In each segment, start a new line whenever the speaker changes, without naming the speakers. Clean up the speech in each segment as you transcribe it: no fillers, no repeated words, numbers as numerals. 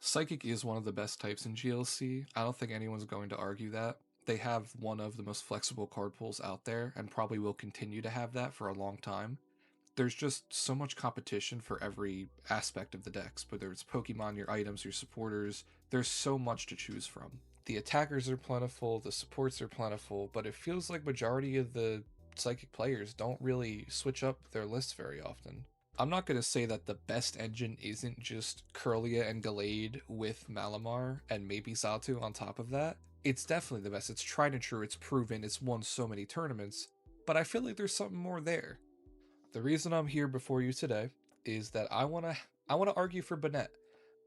Psychic is one of the best types in GLC. I don't think anyone's going to argue that. They have one of the most flexible card pools out there and probably will continue to have that for a long time. There's just so much competition for every aspect of the decks, whether it's Pokemon, your items, your supporters. There's so much to choose from. The attackers are plentiful, the supports are plentiful, but it feels like majority of the Psychic players don't really switch up their lists very often. I'm not going to say that the best engine isn't just Curlia and Gallade with Malamar and maybe Xatu on top of that. It's definitely the best. It's tried and true. It's proven. It's won so many tournaments. But I feel like there's something more there. The reason I'm here before you today is that I wanna argue for Banette.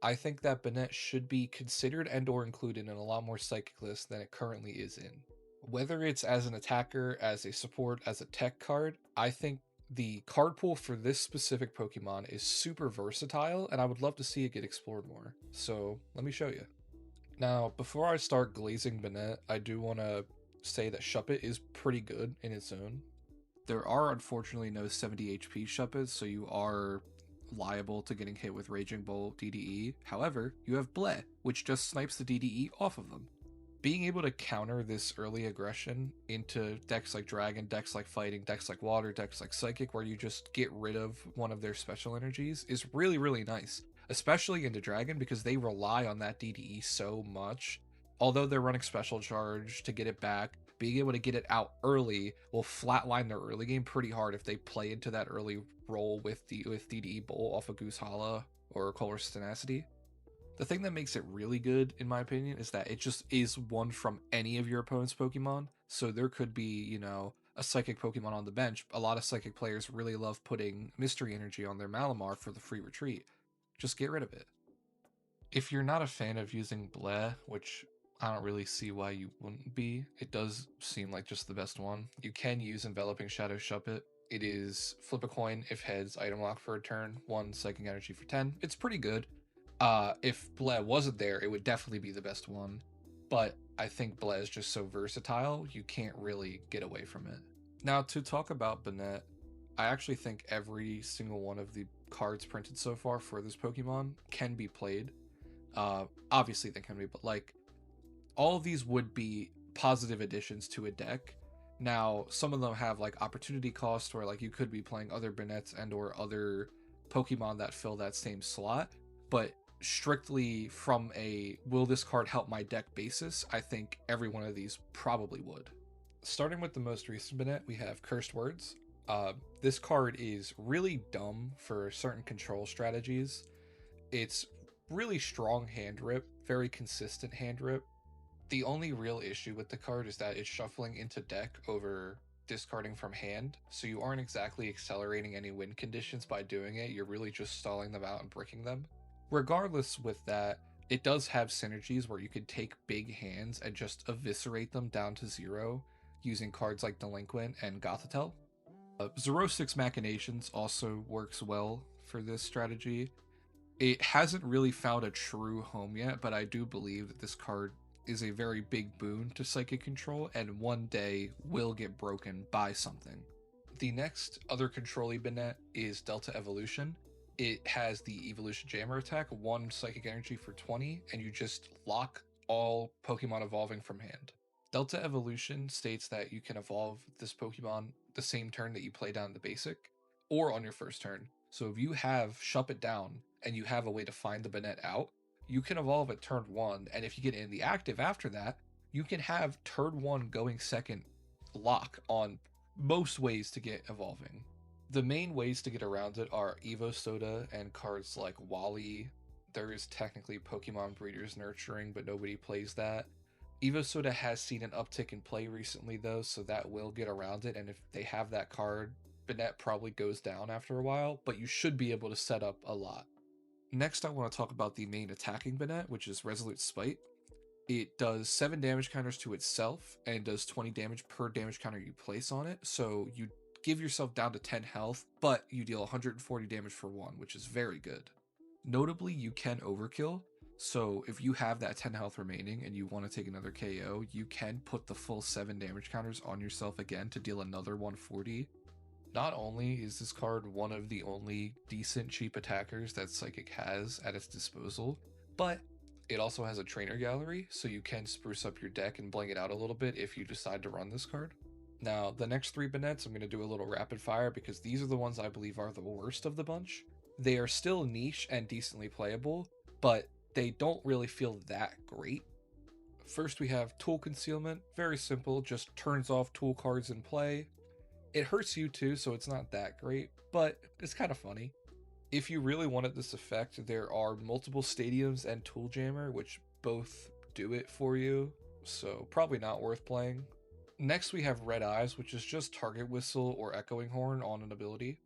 I think that Banette should be considered and or included in a lot more Psychic lists than it currently is in. Whether it's as an attacker, as a support, as a tech card, I think the card pool for this specific Pokemon is super versatile, and I would love to see it get explored more. So let me show you. Now, before I start glazing Banette, I do want to say that Shuppet is pretty good in its own. There are unfortunately no 70 HP Shuppets, so you are liable to getting hit with Raging Bolt DDE. However, you have Bleh, which just snipes the DDE off of them. Being able to counter this early aggression into decks like Dragon, decks like Fighting, decks like Water, decks like Psychic, where you just get rid of one of their special energies, is really, really nice. Especially into Dragon, because they rely on that DDE so much. Although they're running Special Charge to get it back, being able to get it out early will flatline their early game pretty hard if they play into that early roll with DDE Bolt off of Goose Hala or Colress Tenacity. The thing that makes it really good, in my opinion, is that it just is one from any of your opponent's Pokemon. So there could be, a Psychic Pokemon on the bench. A lot of Psychic players really love putting Mystery Energy on their Malamar for the free retreat. Just get rid of it. If you're not a fan of using Bleh, which I don't really see why you wouldn't be, it does seem like just the best one. You can use Enveloping Shadow Shuppet. It is flip a coin if heads, item lock for a turn, 1 Psychic Energy for 10. It's pretty good. If Bleh wasn't there, it would definitely be the best one. But I think Bleh is just so versatile, you can't really get away from it. Now, to talk about Banette, I actually think every single one of the cards printed so far for this Pokemon can be played. Obviously they can be, but like, all of these would be positive additions to a deck. Now, some of them have like opportunity cost where like you could be playing other Banettes and or other Pokemon that fill that same slot, but strictly from a will this card help my deck basis, I think every one of these probably would. Starting with the most recent Banette, we have Cursed Words. This card is really dumb for certain control strategies. It's really strong hand rip, very consistent hand rip. The only real issue with the card is that it's shuffling into deck over discarding from hand, so you aren't exactly accelerating any win conditions by doing it, you're really just stalling them out and bricking them. Regardless with that, it does have synergies where you could take big hands and just eviscerate them down to 0 using cards like Delinquent and Gothitelle. Zerostic's Machinations also works well for this strategy. It hasn't really found a true home yet, but I do believe that this card is a very big boon to Psychic control and one day will get broken by something. The next other control-y Banette is Delta Evolution. It has the Evolution Jammer attack, 1 Psychic Energy for 20, and you just lock all Pokemon evolving from hand. Delta Evolution states that you can evolve this Pokemon the same turn that you play down the basic, or on your first turn. So if you have Shuppet down and you have a way to find the Banette out, you can evolve at turn 1, and if you get in the active after that, you can have turn 1 going second lock on most ways to get evolving. The main ways to get around it are Evo Soda and cards like Wally. There is technically Pokemon Breeders Nurturing, but nobody plays that. Evo Soda has seen an uptick in play recently though, so that will get around it, and if they have that card, Banette probably goes down after a while, but you should be able to set up a lot. Next, I want to talk about the main attacking Banette, which is Resolute Spite. It does 7 damage counters to itself and does 20 damage per damage counter you place on it, so you give yourself down to 10 health, but you deal 140 damage for 1, which is very good. Notably, you can overkill, so if you have that 10 health remaining and you want to take another KO, you can put the full 7 damage counters on yourself again to deal another 140. Not only is this card one of the only decent cheap attackers that Psychic has at its disposal, but it also has a trainer gallery, so you can spruce up your deck and bling it out a little bit if you decide to run this card. Now, the next 3 Banettes, I'm going to do a little rapid fire because these are the ones I believe are the worst of the bunch. They are still niche and decently playable, but they don't really feel that great. First, we have Tool Concealment. Very simple, just turns off tool cards in play. It hurts you too, so it's not that great, but it's kind of funny. If you really wanted this effect, there are multiple stadiums and Tool Jammer, which both do it for you, so probably not worth playing. Next, we have Red Eyes, which is just Target Whistle or Echoing Horn on an ability.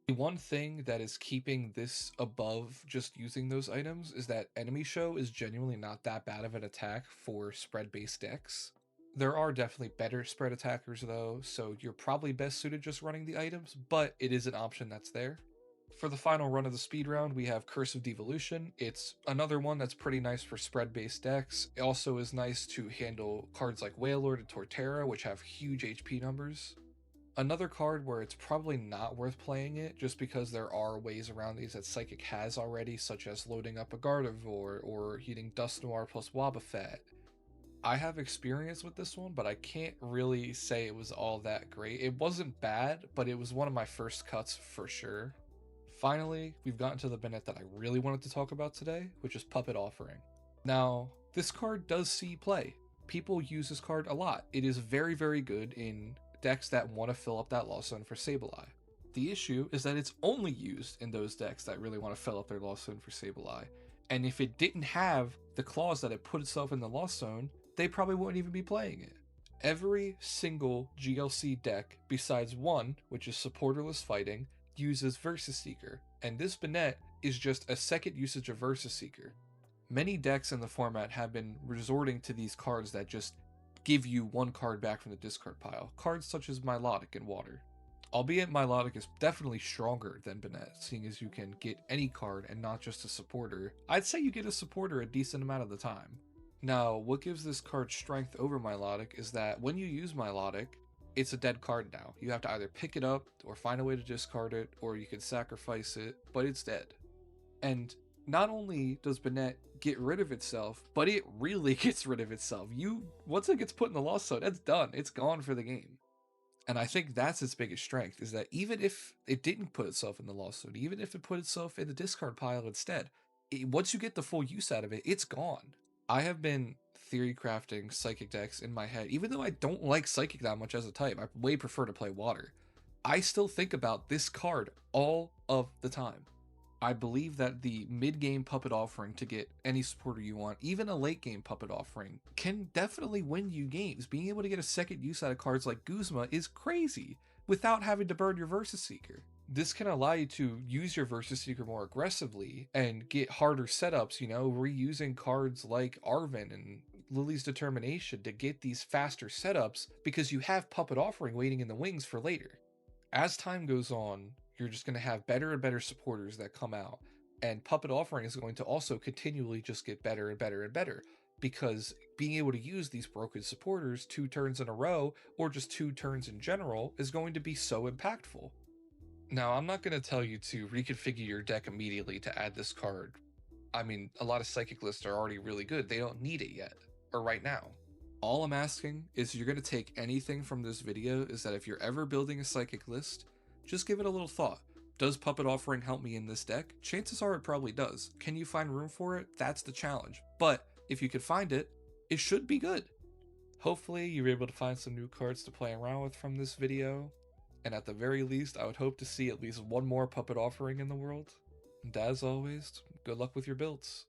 The one thing that is keeping this above just using those items is that Enemy Show is genuinely not that bad of an attack for spread-based decks. There are definitely better spread attackers though, so you're probably best suited just running the items, but it is an option that's there. For the final run of the speed round, we have Curse of Devolution. It's another one that's pretty nice for spread-based decks. It also is nice to handle cards like Wailord and Torterra, which have huge HP numbers. Another card where it's probably not worth playing it, just because there are ways around these that Psychic has already, such as loading up a Gardevoir or hitting Dust Noir plus Wobbuffet. I have experience with this one, but I can't really say it was all that great. It wasn't bad, but it was one of my first cuts for sure. Finally, we've gotten to the Banette that I really wanted to talk about today, which is Puppet Offering. Now, this card does see play. People use this card a lot. It is very, very good in decks that want to fill up that Lost Zone for Sableye. The issue is that it's only used in those decks that really want to fill up their Lost Zone for Sableye. And if it didn't have the clause that it put itself in the Lost Zone, they probably wouldn't even be playing it. Every single GLC deck, besides one, which is Supporterless Fighting, uses Versus Seeker, and this Banette is just a second usage of Versus Seeker. Many decks in the format have been resorting to these cards that just give you one card back from the discard pile, cards such as Milotic and Water. Albeit Milotic is definitely stronger than Banette, seeing as you can get any card and not just a supporter. I'd say you get a supporter a decent amount of the time. Now, what gives this card strength over Milotic is that when you use Milotic, it's a dead card now. You have to either pick it up or find a way to discard it, or you can sacrifice it, but it's dead. And not only does Banette get rid of itself, but it really gets rid of itself. Once it gets put in the Lost Zone, that's done. It's gone for the game. And I think that's its biggest strength, is that even if it didn't put itself in the Lost Zone, even if it put itself in the discard pile instead, once you get the full use out of it, it's gone. I have been theory crafting Psychic decks in my head, even though I don't like Psychic that much as a type. I way prefer to play Water. I still think about this card all of the time. I believe that the mid-game Puppet Offering to get any supporter you want, even a late-game Puppet Offering, can definitely win you games. Being able to get a second use out of cards like Guzma is crazy, without having to burn your Versus Seeker. This can allow you to use your Versus Seeker more aggressively and get harder setups, reusing cards like Arven and Lily's Determination to get these faster setups because you have Puppet Offering waiting in the wings for later. As time goes on, you're just going to have better and better supporters that come out, and Puppet Offering is going to also continually just get better and better and better, because being able to use these broken supporters 2 turns in a row, or just 2 turns in general, is going to be so impactful. Now, I'm not going to tell you to reconfigure your deck immediately to add this card. I mean, a lot of Psychic lists are already really good. They don't need it yet, or right now. All I'm asking is you're going to take anything from this video is that if you're ever building a Psychic list, just give it a little thought. Does Puppet Offering help me in this deck? Chances are it probably does. Can you find room for it? That's the challenge. But if you could find it, it should be good. Hopefully you were able to find some new cards to play around with from this video. And at the very least, I would hope to see at least one more Puppet Offering in the world. And as always, good luck with your builds.